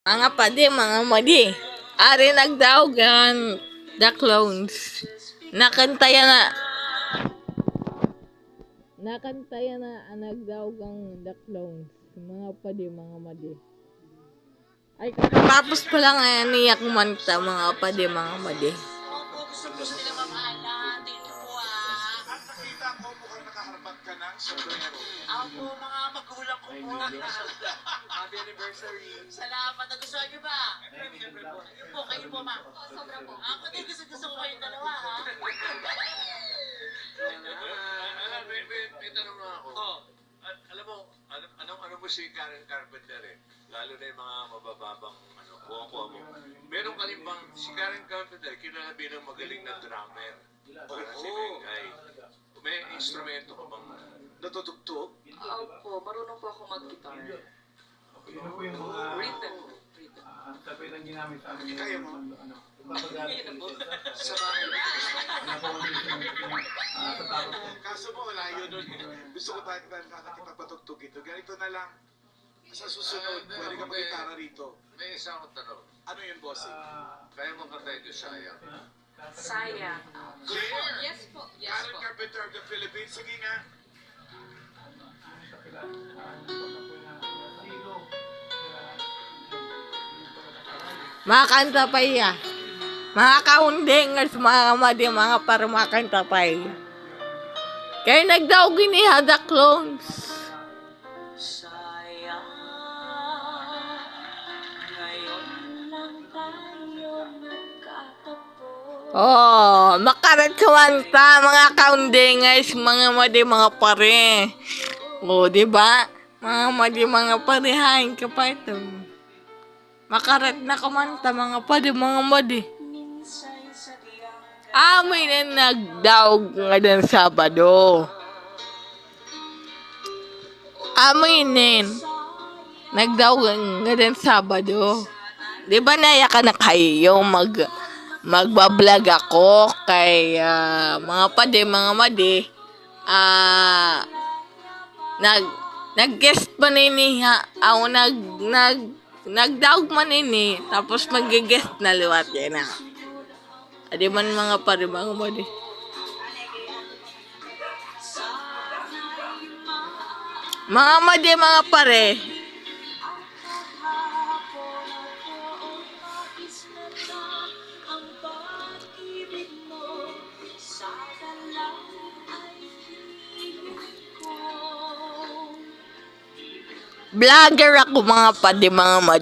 Mga padi, mga madi. Ari nagdaogan the clones. Nakantaya na nagdaogang the clones. Mga padi, mga madi. Ay, tapos pa lang niya kumanta, mga padi, mga madi. Gusto nila mamaalat. Ito po ah. At nakita ko mukhang nakaharap ka ng sombrero. Ako po mga magulang ko po. Happy anniversary. Salamat. Nagustuhan niyo ba? Siyempre po. Yun po, kayo po ma. Sobra po. Ako din gusto ko kayong dalawa ha. May tanong lang ako. Alam mo, ano mo si Karen Carpenter eh? Lalo na yung mga mabababang kuha mo. Meron ka rin bang, si Karen Carpenter, kilala bilang magaling na drummer. Para si Mengay. May instrumento ka bang Natutugtog? Opo, marunong po ako mag-guitar. Ano po yung mga tapos ang ginamit sa amin Kaya mo? sa Sa bahay. wala po kami sa tapos Kaso mo, malayo nun. Gusto ko tayo nakakipagpatugtog ito. Ganito na lang. Sa susunod, pwede ka mag-gitara rito. may isa akong tanong. Ano yun, bossing? Kaya mo katay ko sayang. Sayang. Clear! Yes po. Yes Karen po. Carpenter of the Philippines. Sige nga. Mga kanta pa iya. Mga kaundingers, mga madi, mga paramakanta pa iya. Kaya nagdaogin niya the clones. Sayang. Ngayon lang tayo nagkatapos. Oh, makarat kumanta, mga kaundingers, mga madi, mga pare. Oh, di ba? Mga madi, mga pare, hain ka pa ito. Makarat na kumanta, mga padi, mga madi. Minsan sa diyang Amin na nagdaog ngayong Sabado. Aminin. Nagdaog ngayong Sabado. Di ba naya ka na kayo magbablog ako kay mga padi, mga madi. Nag-guest pa niniha. Ako nagdaog man ini. Tapos mag-guest na liwat yan na. Adi man mga pare, mga madi. Mga madi, mga pare. Vlogger ako, mga padi, mga madi.